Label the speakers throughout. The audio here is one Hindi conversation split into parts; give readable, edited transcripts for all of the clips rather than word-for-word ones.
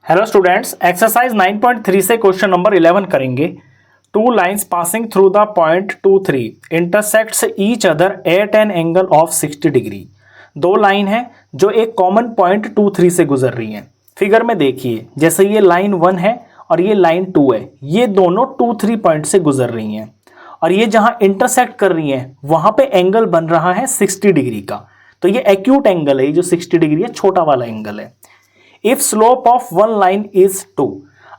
Speaker 1: हेलो स्टूडेंट्स, एक्सरसाइज 9.3 से क्वेश्चन नंबर 11 करेंगे। Two lines passing through the point 2, 3 intersects each other at an angle of 60 degree. दो लाइन है जो एक कॉमन पॉइंट 2, 3 से गुजर रही हैं। फिगर में देखिए, जैसे ये लाइन 1 है और ये लाइन 2 है, ये दोनों 2, 3 पॉइंट से गुजर रही हैं और ये जहाँ इंटरसेक्ट कर रही हैं वहाँ पे एंगल बन रहा है 60 डिग्री का। तो ये एक्यूट एंगल है, ये जो 60 डिग्री है छोटा वाला एंगल है। If slope of one line is 2,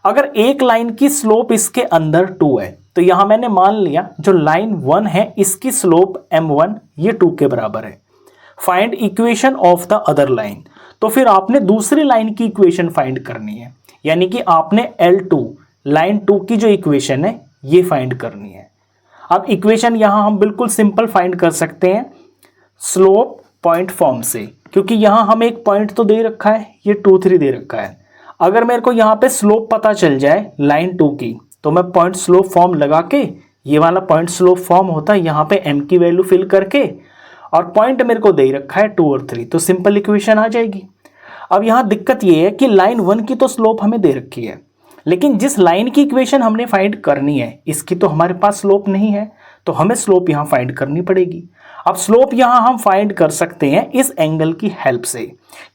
Speaker 1: अगर एक लाइन की स्लोप इसके अंदर 2 है तो यहां मैंने मान लिया जो लाइन 1 है इसकी स्लोप m1 ये 2 के बराबर है। Find equation of the other line, तो फिर आपने दूसरी लाइन की इक्वेशन फाइंड करनी है, यानी कि आपने L2 लाइन 2 की जो इक्वेशन है ये फाइंड करनी है। अब इक्वेशन यहां हम बिल्कुल सिंपल फाइंड कर सकते हैं स्लोप पॉइंट फॉर्म से, क्योंकि यहां हमें एक पॉइंट तो दे रखा है, ये 2, 3 दे रखा है। अगर मेरे को यहां पे स्लोप पता चल जाए लाइन 2 की तो मैं पॉइंट स्लोप फॉर्म लगा के, ये वाला पॉइंट स्लोप फॉर्म होता है यहां पे m की वैल्यू फिल करके, और पॉइंट मेरे को दे रखा है 2 और 3, तो सिंपल इक्वेशन आ जाएगी। अब यहां दिक्कत ये है कि लाइन 1 की तो स्लोप हमें दे रखी है, लेकिन जिस लाइन की इक्वेशन हमने फाइंड करनी है इसकी तो हमारे पास स्लोप नहीं है, तो हमें स्लोप यहां फाइंड करनी पड़ेगी। अब स्लोप यहां हम फाइंड कर सकते हैं इस एंगल की हेल्प से,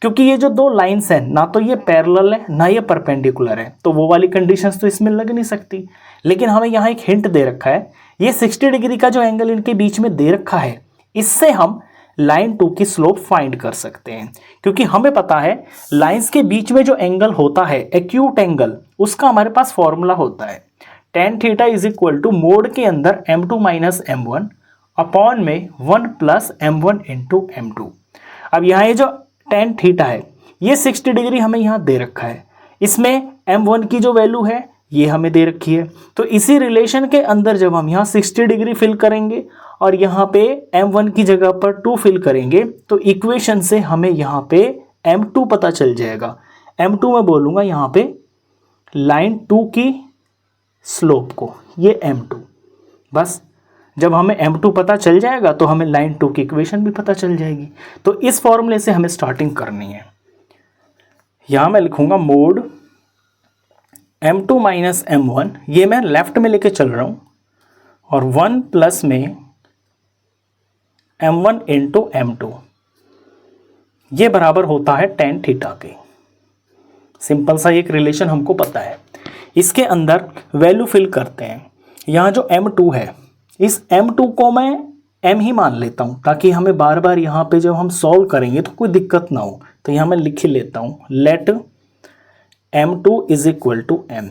Speaker 1: क्योंकि ये जो दो लाइंस हैं ना तो ये पैरेलल है ना ये परपेंडिकुलर है, तो वो वाली कंडीशंस तो इसमें लग नहीं सकती। लेकिन हमें यहाँ एक हिंट दे रखा है, ये 60 डिग्री का जो एंगल इनके बीच में दे रखा है इससे हम लाइन 2 की स्लोप फाइंड कर सकते हैं, क्योंकि हमें पता है लाइंस के बीच में जो एंगल होता है एक्यूट एंगल, उसका हमारे पास फॉर्मूला होता है tan theta is equal to mod के अंदर m2 माइनस m1 अपॉन में 1 प्लस m1 इंटू m2। अब यहाँ ये जो tan थीटा है ये 60 डिग्री हमें यहाँ दे रखा है, इसमें m1 की जो वैल्यू है ये हमें दे रखी है, तो इसी रिलेशन के अंदर जब हम यहाँ 60 डिग्री फिल करेंगे और यहाँ पे m1 की जगह पर 2 फिल करेंगे तो इक्वेशन से हमें यहाँ पे m2 पता चल जाएगा। m2 मैं बोलूँगा यहाँ पे लाइन 2 की स्लोप को, ये m2। बस जब हमें m2 पता चल जाएगा तो हमें लाइन 2 की इक्वेशन भी पता चल जाएगी। तो इस फॉर्मूले से हमें स्टार्टिंग करनी है। यहाँ मैं लिखूँगा मोड m2 माइनस m1, ये मैं लेफ्ट में लेके चल रहा हूँ, और 1 प्लस में m1 इंटू m2, ये बराबर होता है tan थीटा के। सिंपल सा एक रिलेशन हमको पता है, इसके अंदर वैल्यू फिल करते हैं। यहाँ जो m2 है इस m2 को मैं m ही मान लेता हूँ ताकि हमें बार बार यहाँ पे जब हम सॉल्व करेंगे तो कोई दिक्कत ना हो, तो यहाँ मैं लिख ही लेता हूँ let m2 is equal to m,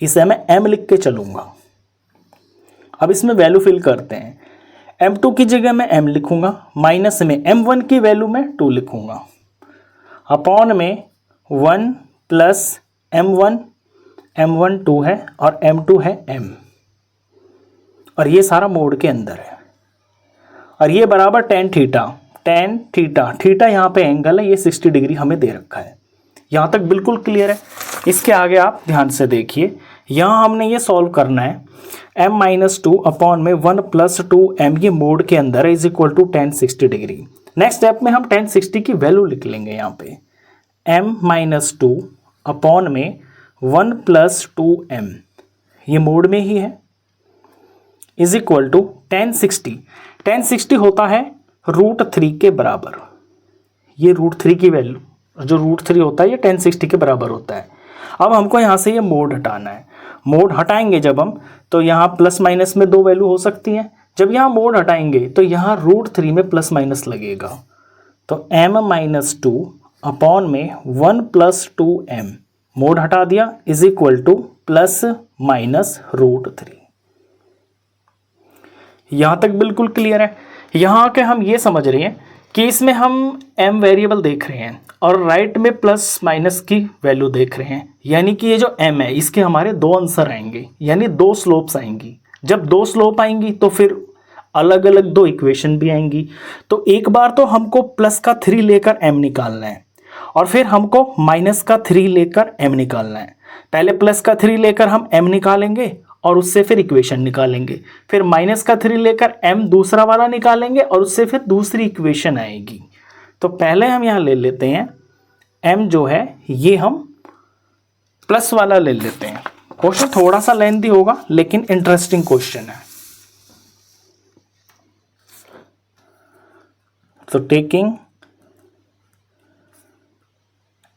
Speaker 1: इसे मैं m लिख के चलूँगा। अब इसमें वैल्यू फिल करते हैं, m2 की जगह मैं m लिखूँगा, माइनस में m1 की वैल्यू मैं 2 लिखूँगा, अपॉन में 1 प्लस m1 2 है और m2 है m, और ये सारा मोड के अंदर है, और ये बराबर tan थीटा, थीटा यहाँ पे एंगल है, ये 60 डिग्री हमें दे रखा है। यहाँ तक बिल्कुल क्लियर है। इसके आगे आप ध्यान से देखिए, यहाँ हमने ये सॉल्व करना है m माइनस 2 अपॉन में 1 प्लस 2m, ये मोड के अंदर है, इज इक्वल टू tan 60 डिग्री। नेक्स्ट स्टेप में हम tan 60 की वैल्यू लिख लेंगे यहाँ पे m माइनस 2 अपॉन में 1 प्लस 2m, ये मोड में ही है, इज इक्वल टू tan 60 होता है √3 के बराबर। ये √3 की वैल्यू, जो √3 होता है ये tan 60 के बराबर होता है। अब हमको यहाँ से ये मोड हटाना है। मोड हटाएंगे जब हम, तो यहाँ प्लस माइनस में 2 वैल्यू हो सकती हैं। जब यहाँ मोड हटाएंगे तो यहाँ √3 में प्लस माइनस लगेगा, तो m माइनस 2 अपॉन में 1 प्लस 2m, मोड हटा दिया, is equal two plus minus √3। यहाँ तक बिल्कुल क्लियर है। यहाँ आके हम ये समझ रहे हैं कि इसमें हम m वेरिएबल देख रहे हैं और राइट में प्लस माइनस की वैल्यू देख रहे हैं, यानी कि ये जो m है इसके हमारे 2 आंसर आएंगे, यानी 2 स्लोप्स आएंगी। जब 2 स्लोप आएंगी तो फिर अलग अलग 2 इक्वेशन भी आएंगी। तो एक बार तो हमको प्लस का 3 लेकर m निकालना है और फिर हमको माइनस का 3 लेकर m निकालना है। पहले प्लस का 3 लेकर हम m निकालेंगे और उससे फिर इक्वेशन निकालेंगे, फिर माइनस का 3 लेकर m दूसरा वाला निकालेंगे और उससे फिर दूसरी इक्वेशन आएगी। तो पहले हम यहाँ ले लेते हैं m जो है ये हम प्लस वाला ले लेते हैं। क्वेश्चन थोड़ा सा लेंथी होगा लेकिन इंटरेस्टिंग क्वेश्चन है। तो taking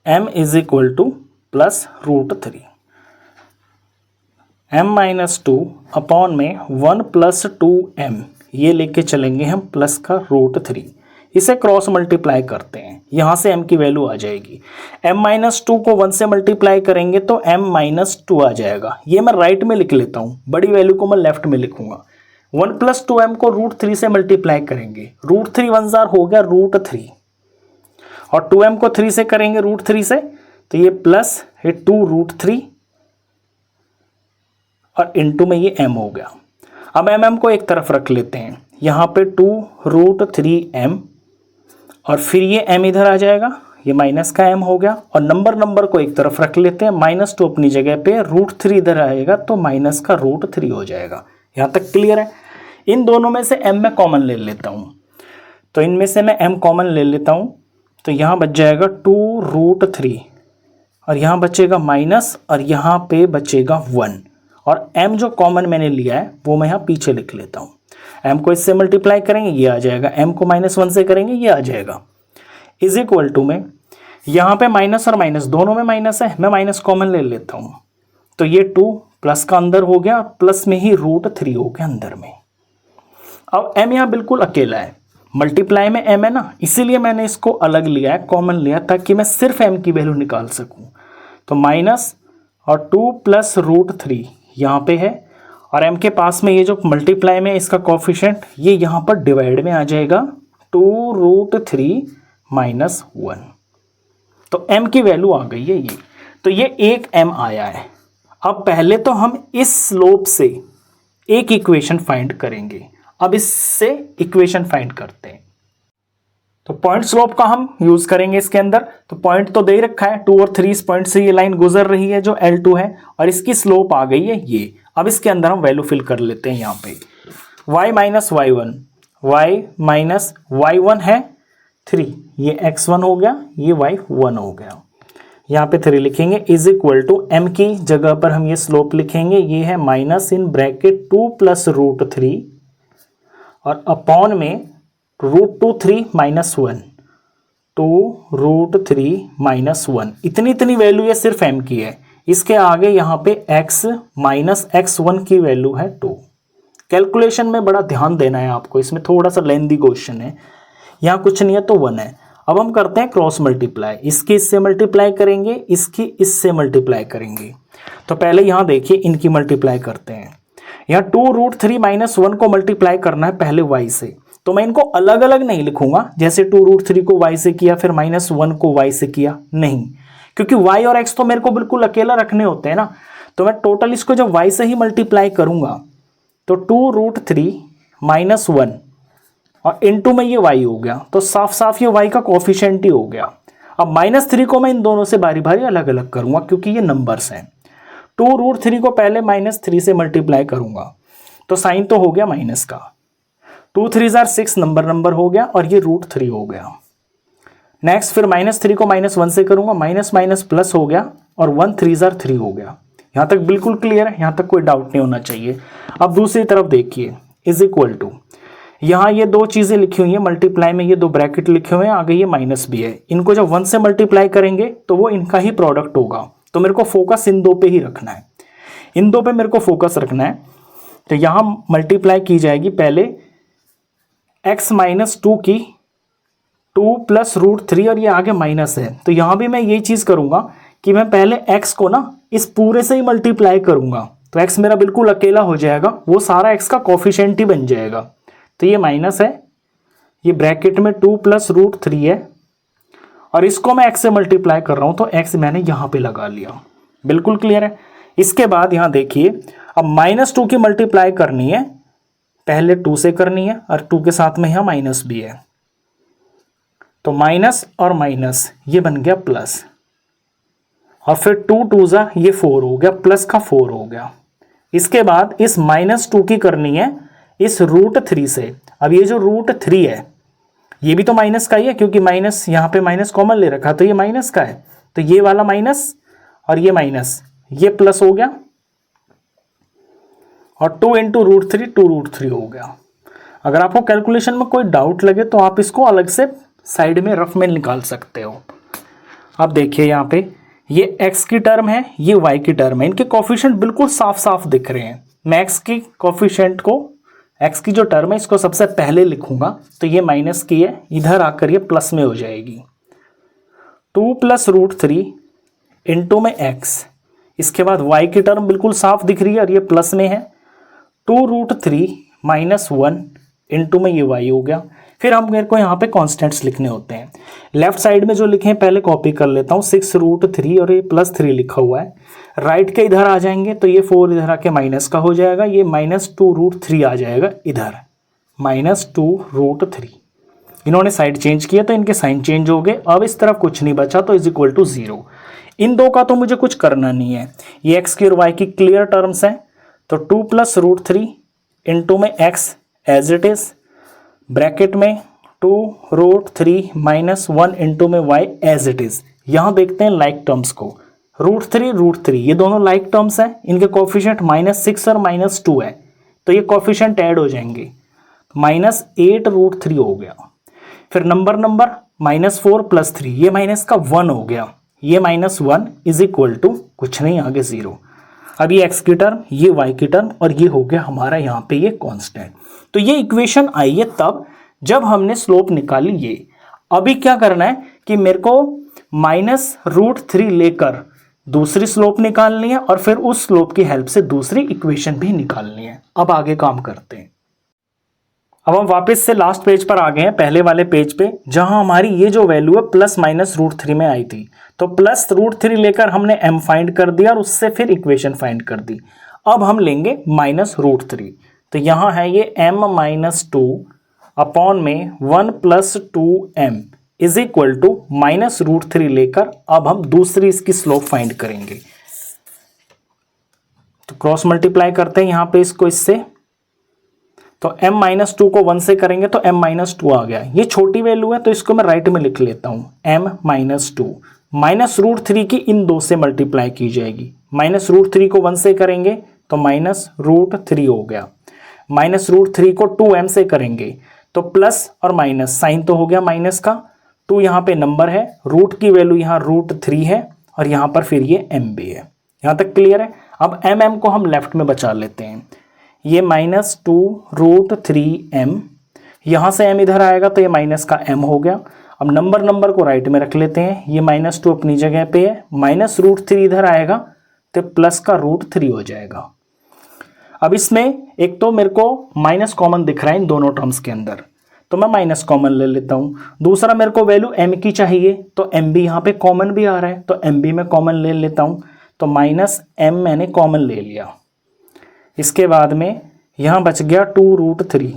Speaker 1: m is equal two plus √3, m-2 upon में 1 + 2m, ये लेके चलेंगे हम प्लस का √3, इसे क्रॉस मल्टीप्लाई करते हैं, यहाँ से m की वैल्यू आ जाएगी। m-2 को 1 से मल्टीप्लाई करेंगे तो m-2 आ जाएगा। ये मैं राइट में लिख लेता हूँ, बड़ी वैल्यू को मैं लेफ्ट में लिखूंगा। 1 + 2m को √3 से मल्टीप्लाई करेंगे, √3 1 हो गया √3, और 2m को 3 से करेंगे √3 से, तो ये प्लस है 2√3 और इनटू में ये m हो गया। अब mm को एक तरफ रख लेते हैं, यहाँ पे 2√3m, और फिर ये m इधर आ जाएगा, ये माइनस का m हो गया, और नंबर को एक तरफ रख लेते हैं, -2 अपनी जगह पे, √3 इधर आएगा तो माइनस का √3 हो जाएगा। यहाँ तक क्लियर है। इन दोनों में से m मैं कॉमन ले लेता हूँ, तो इनमें से मैं m कॉमन ले लेता हूँ, तो यहाँ बच जाएगा 2√3, और यहाँ बचेगा माइनस, और यहाँ पे बचेगा 1, और m जो कॉमन मैंने लिया है वो मैं यहाँ पीछे लिख लेता हूँ। m को इससे मल्टीप्लाई करेंगे ये आ जाएगा, m को -1 से करेंगे ये आ जाएगा, इज इक्वल टू में यहाँ पे माइनस और माइनस दोनों में माइनस है, मैं माइनस कॉमन ले लेता हूँ, तो ये 2 प्लस का अंदर हो गया, प्लस में ही √3 हो गया अंदर में। अब m यहाँ बिल्कुल अकेला है, मल्टीप्लाई में m है ना, इसीलिए मैंने इसको अलग लिया है, कॉमन लिया, ताकि मैं सिर्फ m की वैल्यू निकाल सकूँ। तो माइनस और 2 + √3 यहाँ पे है, और m के पास में ये जो मल्टीप्लाई में इसका कोफिशिएंट ये यहाँ पर डिवाइड में आ जाएगा, 2√3 - 1, तो m की वैल्यू आ गई है ये, तो ये एक m आया है। अब पहले तो हम इस स्लोप से एक इक्वेशन फाइंड करेंगे, अब इससे इक्वेशन फाइंड करते हैं। तो पॉइंट स्लोप का हम यूज करेंगे इसके अंदर, तो पॉइंट तो दे ही रखा है 2 और 3, इस पॉइंट से ये लाइन गुजर रही है जो L2 है, और इसकी स्लोप आ गई है ये। अब इसके अंदर हम वैल्यू फिल कर लेते हैं, यहाँ पे y - y1, y - y1 है 3, ये x1 हो गया, ये y1 हो गया, यहाँ पे 3 लिखेंगे, इज इक्वल टू m की जगह पर हम ये स्लोप लिखेंगे, ये है -(2 + √3) और अपॉन में √3 - 1, 2√3 - 1, इतनी वैल्यू ये सिर्फ m की है। इसके आगे यहाँ पे x - x1 की वैल्यू है 2। कैलकुलेशन में बड़ा ध्यान देना है आपको, इसमें थोड़ा सा लेंथी क्वेश्चन है, यहाँ कुछ नहीं है तो 1 है। अब हम करते हैं क्रॉस मल्टीप्लाई, इसकी इससे मल्टीप्लाई करेंगे, इसकी इससे मल्टीप्लाई करेंगे। तो पहले यहाँ देखिए इनकी मल्टीप्लाई करते हैं, यहाँ 2√3 - 1 को मल्टीप्लाई करना है पहले y से, तो मैं इनको अलग अलग नहीं लिखूंगा, जैसे 2√3 को y से किया फिर -1 को y से किया, नहीं, क्योंकि y और x तो मेरे को बिल्कुल अकेला रखने होते हैं ना। तो मैं टोटल इसको जब y से ही मल्टीप्लाई करूंगा तो 2√3 - 1 और इनटू में ये y हो गया, तो साफ साफ ये y का कोफिशिएंट ही हो गया। अब -3 को मैं इन दोनों से बारी बारी अलग अलग करूंगा क्योंकि ये नंबर्स हैं। 2√3 को पहले -3 से मल्टीप्लाई करूंगा तो साइन तो हो गया माइनस का, 2 3 6 नंबर हो गया, और ये √3 हो गया। नेक्स्ट फिर -3 को -1 से करूंगा, माइनस प्लस हो गया, और 1 3 3 हो गया। यहाँ तक बिल्कुल क्लियर है, यहाँ तक कोई डाउट नहीं होना चाहिए। अब दूसरी तरफ देखिए, इज इक्वल टू, यहाँ ये दो चीज़ें लिखी हुई हैं मल्टीप्लाई में, ये 2 ब्रैकेट लिखे हुए हैं, आगे ये माइनस भी है, इनको जब 1 से मल्टीप्लाई करेंगे तो वो इनका ही प्रोडक्ट होगा। तो मेरे को फोकस इन 2 पे ही रखना है, इन 2 पे मेरे को फोकस रखना है। तो यहाँ मल्टीप्लाई की जाएगी पहले x - 2 की 2 + √3, और ये आगे माइनस है, तो यहाँ भी मैं यही चीज़ करूँगा कि मैं पहले x को ना इस पूरे से ही मल्टीप्लाई करूँगा, तो x मेरा बिल्कुल अकेला हो जाएगा, वो सारा x का कोफिशिएंट ही बन जाएगा। तो ये माइनस है, ये ब्रैकेट में 2 + √3 है, और इसको मैं x से मल्टीप्लाई कर रहा हूँ, तो x मैंने यहाँ पे लगा लिया। बिल्कुल क्लियर है। इसके बाद यहाँ देखिए, अब -2 की मल्टीप्लाई करनी है, पहले 2 से करनी है, और 2 के साथ में यहाँ माइनस भी है, तो माइनस और माइनस ये बन गया प्लस, और फिर 2 2 ये 4 हो गया, प्लस का 4 हो गया। इसके बाद इस -2 की करनी है इस √3 से। अब ये जो √3 है ये भी तो माइनस का ही है, क्योंकि माइनस यहाँ पे माइनस कॉमन ले रखा, तो ये माइनस का है, तो ये वाला माइनस और ये माइनस, ये प्लस हो गया, और 2 इंटू √3 2√3 हो गया। अगर आपको कैलकुलेशन में कोई डाउट लगे तो आप इसको अलग से साइड में रफ में निकाल सकते हो। अब देखिए यहाँ पे ये x की टर्म है, ये y की टर्म है, इनके कोफिशिएंट बिल्कुल साफ साफ दिख रहे हैं। मैं x की कोफिशिएंट को, x की जो टर्म है इसको सबसे पहले लिखूंगा, तो ये माइनस की है, इधर आकर ये प्लस में हो जाएगी। 2 + √3 इंटू में x, इसके बाद y की टर्म बिल्कुल साफ दिख रही है और ये प्लस में है, 2√3 - 1 इंटू में ये y हो गया। फिर हम मेरे को यहाँ पे कॉन्स्टेंट्स लिखने होते हैं। लेफ्ट साइड में जो लिखे हैं पहले कॉपी कर लेता हूँ, 6√3 और ये +3 लिखा हुआ है। राइट के इधर आ जाएंगे तो ये 4 इधर आके माइनस का हो जाएगा, ये -2√3 आ जाएगा इधर, -2√3। इन्होंने साइड चेंज किया तो इनके साइन चेंज हो गए। अब इस तरफ कुछ नहीं बचा तो = 0। इन दो का तो मुझे कुछ करना नहीं है, ये x की और y की क्लियर टर्म्स हैं। तो 2 + √3 इंटू में x as it is, bracket में 2√3 - 1 इंटू में y एज इट इज। यहाँ देखते हैं लाइक टर्म्स को, √3 ये दोनों लाइक टर्म्स हैं, इनके कोफिशिएंट -6 और -2 है, तो ये कोफिशिएंट ऐड हो जाएंगे, -8√3 हो गया। फिर नंबर -4 + 3, ये माइनस का 1 हो गया, ये -1 = कुछ नहीं आगे 0। अब ये x की टर्म, ये y की टर्म, और ये हो गया हमारा यहाँ पे ये कांस्टेंट। तो ये इक्वेशन आई है तब जब हमने स्लोप निकाली ये। अभी क्या करना है कि मेरे को -√3 लेकर दूसरी स्लोप निकालनी है और फिर उस स्लोप की हेल्प से दूसरी इक्वेशन भी निकालनी है। अब आगे काम करते हैं। अब हम वापस से लास्ट पेज पर आ गए हैं, पहले वाले पेज पे, जहां हमारी ये जो वैल्यू है +-√3 में आई थी। तो +√3 लेकर हमने m फाइंड कर दिया और उससे फिर इक्वेशन फाइंड कर दी। अब हम लेंगे -√3, तो यहाँ है ये m-2 अपॉन में 1 + 2m = -√3 लेकर अब हम दूसरी इसकी स्लोप फाइंड करेंगे। तो क्रॉस मल्टीप्लाई करते हैं यहाँ पे इसको इससे, तो m-2 को 1 से करेंगे तो m-2 आ गया। ये छोटी वैल्यू है तो इसको मैं राइट में लिख लेता हूँ, m-2 -√3 की इन दो से मल्टीप्लाई की जाएगी। -√3 को 1 से करेंगे तो -√3 हो गया, -√3 को 2m से करेंगे तो प्लस और माइनस, साइन तो हो गया माइनस का, 2 यहाँ पे नंबर है, रूट की वैल्यू यहाँ √3 है और यहाँ पर फिर ये m भी है। यहाँ तक क्लियर है। अब m को हम लेफ्ट में बचा लेते हैं, ये -2√3m, यहाँ से m इधर आएगा तो ये माइनस का m हो गया। अब नंबर को राइट में रख लेते हैं, ये -2 अपनी जगह पे है, -√3 इधर आएगा तो प्लस का √3 हो जाएगा। अब इसमें एक तो मेरे को माइनस कॉमन दिख रहा है इन दोनों टर्म्स के अंदर, तो मैं माइनस कॉमन ले लेता हूँ। दूसरा मेरे को वैल्यू m की चाहिए तो m भी यहाँ पे कॉमन भी आ रहा है तो m भी मैं कॉमन ले लेता हूँ, तो -m मैंने कॉमन ले लिया। इसके बाद में यहाँ बच गया 2√3,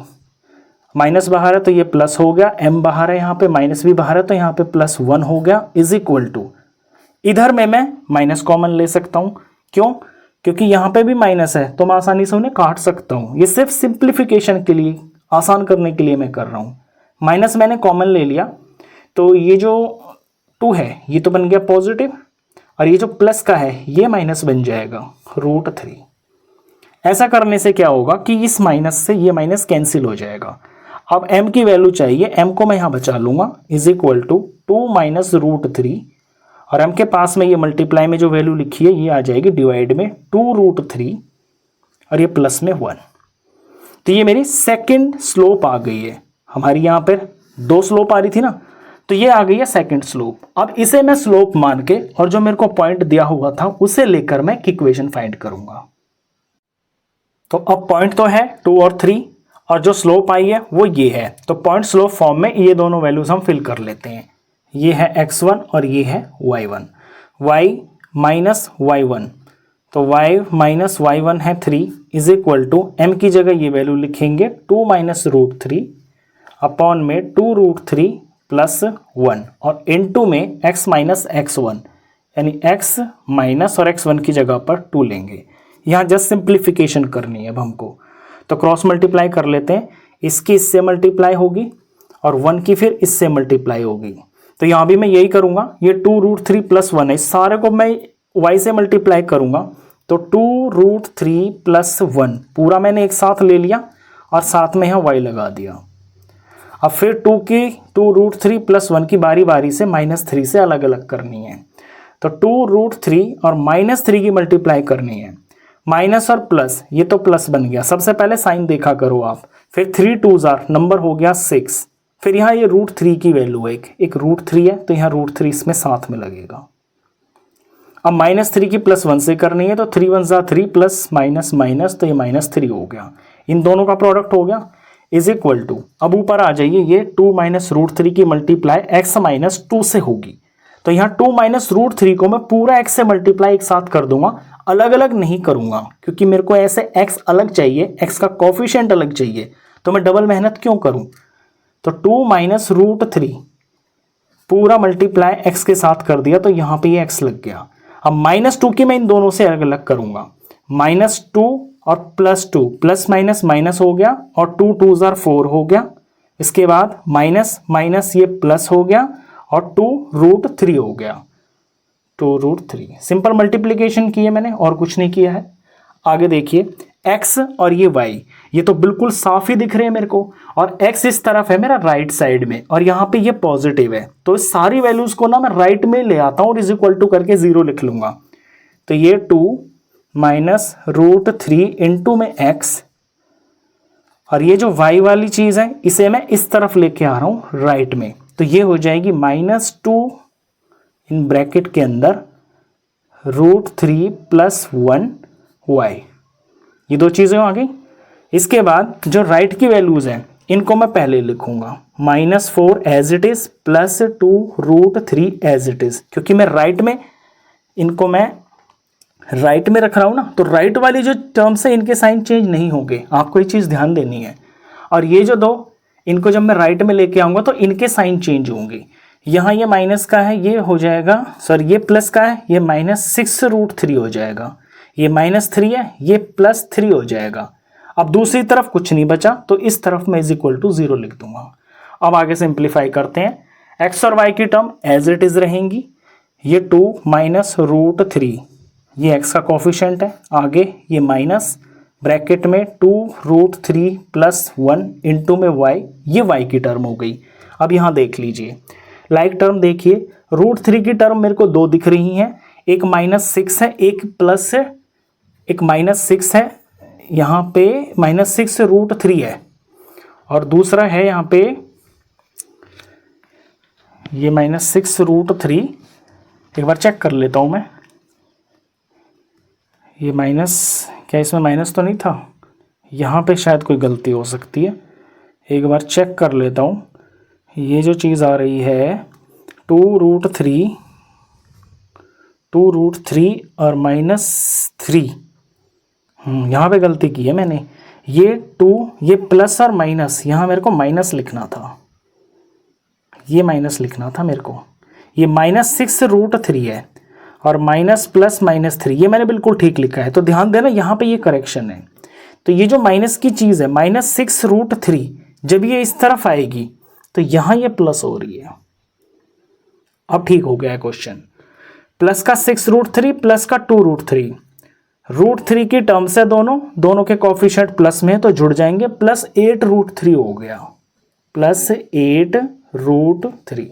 Speaker 1: माइनस बाहर है तो ये प्लस हो गया, m बाहर है यहाँ पे, माइनस भी बाहर है तो यहाँ पे +1 हो गया, = इधर में मैं माइनस कॉमन ले सकता हूँ। क्यों? क्योंकि यहाँ पे भी माइनस है तो मैं आसानी से उन्हें काट सकता हूँ। ये सिर्फ सिंप्लीफिकेशन के लिए, आसान करने के लिए मैं कर रहा हूँ। माइनस मैंने कॉमन ले लिया तो ये जो 2 है ये तो बन गया पॉजिटिव, और ये जो प्लस का है ये माइनस बन जाएगा √3। ऐसा करने से क्या होगा कि इस माइनस से ये माइनस कैंसिल हो जाएगा। अब m की वैल्यू चाहिए, m को मैं यहाँ बचा लूँगा, = 2 - √3, और m के पास में ये मल्टीप्लाई में जो वैल्यू लिखी है ये आ जाएगी डिवाइड में 2√3 और ये प्लस में 1। तो ये मेरी सेकंड स्लोप आ गई है। हमारी यहाँ पर 2 स्लोप आ रही थी ना, तो ये आ गई है सेकंड स्लोप। अब इसे मैं स्लोप मान के और जो मेरे को पॉइंट दिया हुआ था उसे लेकर मैं इक्वेशन फाइंड करूंगा। तो अब पॉइंट तो है 2 और 3 और जो स्लोप आई है वो ये है, तो पॉइंट स्लोप फॉर्म में ये दोनों वैल्यूज हम फिल कर लेते हैं। ये है x1 और ये है y1, y - y1, तो y - y1 है 3 = m की जगह ये वैल्यू लिखेंगे 2 - √3 अपॉन में 2√3 + 1 और इनटू में x - x1, यानी x माइनस और x1 की जगह पर 2 लेंगे। यहाँ जस्ट सिंप्लीफिकेशन करनी है अब हमको, तो क्रॉस मल्टीप्लाई कर लेते हैं, इसकी इससे मल्टीप्लाई होगी और 1 की फिर इससे मल्टीप्लाई होगी। तो यहाँ भी मैं यही करूँगा, ये 2√3 + 1 है, इस सारे को मैं y से मल्टीप्लाई करूँगा तो 2√3 + 1 पूरा मैंने एक साथ ले लिया और साथ में यहाँ y लगा दिया। अब फिर 2√3 + 1 की बारी बारी से -3 से अलग अलग करनी है। तो 2√3 और -3 की मल्टीप्लाई करनी है। माइनस और प्लस, ये तो प्लस बन गया, सबसे पहले साइन देखा करो आप। फिर 3 2s नंबर हो गया 6। फिर यहाँ ये √3 की वैल्यू है, एक √3 है तो यहाँ √3 इसमें साथ में लगेगा। अब -3 की +1 से करनी है तो 3 1 3 प्लस माइनस माइनस तो ये -3 हो गया। इन दोनों का प्रोडक्ट हो गया इज इक्वल टू, अब ऊपर आ जाइए, ये 2 - √3 की मल्टीप्लाई x - 2 से होगी। तो यहाँ 2 - √3 को मैं पूरा x से मल्टीप्लाई एक साथ कर दूंगा, अलग अलग नहीं करूंगा क्योंकि मेरे को ऐसे x अलग चाहिए, x का कोफिशिएंट अलग चाहिए, तो मैं डबल मेहनत क्यों करूं। तो 2 - √3 पूरा मल्टीप्लाई x के साथ कर दिया तो यहाँ पे ये x लग गया। अब -2 की मैं इन दोनों से अलग अलग करूंगा, -2 और +2, प्लस माइनस माइनस हो गया और 2 2s 4 हो गया। इसके बाद माइनस माइनस ये प्लस हो गया और 2√3 हो गया, 2√3। सिंपल मल्टीप्लिकेशन की है मैंने और कुछ नहीं किया है। आगे देखिए x और ये y, ये तो बिल्कुल साफ ही दिख रहे हैं मेरे को, और x इस तरफ है मेरा राइट साइड में और यहाँ पे ये पॉजिटिव है, तो इस सारी वैल्यूज को ना मैं राइट में ले आता हूँ और इज इक्वल टू करके 0 लिख लूंगा। तो ये 2 - √3 इंटू में x, और ये जो y वाली चीज है इसे मैं इस तरफ लेके आ रहा हूँ राइट में, तो ये हो जाएगी -2 इन ब्रैकेट के अंदर √3 + 1 y। ये दो चीजें आ गई। इसके बाद जो राइट की वैल्यूज हैं इनको मैं पहले लिखूंगा, -4 एज इट इज प्लस 2√3 एज इट इज, क्योंकि मैं राइट में इनको मैं राइट में रख रहा हूं ना, तो राइट वाली जो टर्म्स है इनके साइन चेंज नहीं होंगे, आपको ये चीज ध्यान देनी है। और ये जो दो, इनको जब मैं राइट में लेके आऊंगा तो इनके साइन चेंज होंगे। यहाँ ये माइनस का है, ये हो जाएगा, सॉरी ये प्लस का है, ये -6√3 हो जाएगा। ये -3 है, ये +3 हो जाएगा। अब दूसरी तरफ कुछ नहीं बचा तो इस तरफ मैं इज इक्वल टू 0 लिख दूंगा। अब आगे सिंप्लीफाई करते हैं। x और y की टर्म एज इट इज रहेंगी। ये 2 - √3, ये x का कोफिशिएंट है। आगे ये माइनस ब्रैकेट में 2√3 + 1 इंटू में y, ये y की टर्म हो गई। अब यहाँ देख लीजिए लाइक टर्म, देखिए √3 की टर्म मेरे को 2 दिख रही हैं, एक -6 है, एक प्लस है, एक -6 है, यहाँ पे -6√3 है, और दूसरा है यहाँ पे ये -6√3। एक बार चेक कर लेता हूँ मैं, ये माइनस, क्या इसमें माइनस तो नहीं था, यहाँ पे शायद कोई गलती हो सकती है, एक बार चेक कर लेता हूँ। ये जो चीज़ आ रही है 2√3 और -3, यहाँ पे गलती की है मैंने। ये 2, ये प्लस और माइनस, यहाँ मेरे को माइनस लिखना था, ये माइनस लिखना था मेरे को। ये -6√3 है और माइनस प्लस -3, ये मैंने बिल्कुल ठीक लिखा है, तो ध्यान देना यहाँ पे ये करेक्शन है। तो ये जो माइनस की चीज़ है -6√3, जब ये इस तरफ आएगी तो यहाँ ये प्लस हो रही है। अब ठीक हो गया है क्वेश्चन। प्लस का 6√3 प्लस का 2√3, √3 की टर्म्स है दोनों के कोफिशिएंट प्लस में तो जुड़ जाएंगे, +8√3 हो गया, +8√3।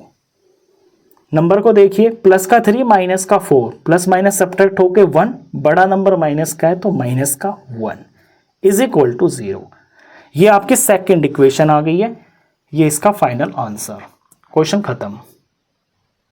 Speaker 1: नंबर को देखिए, प्लस का 3 माइनस का 4, प्लस माइनस सब्ट्रैक्ट होके 1, बड़ा नंबर माइनस का है तो माइनस का 1 इज इक्वल टू 0। ये आपकी सेकंड इक्वेशन आ गई है, ये इसका फाइनल आंसर। क्वेश्चन खत्म।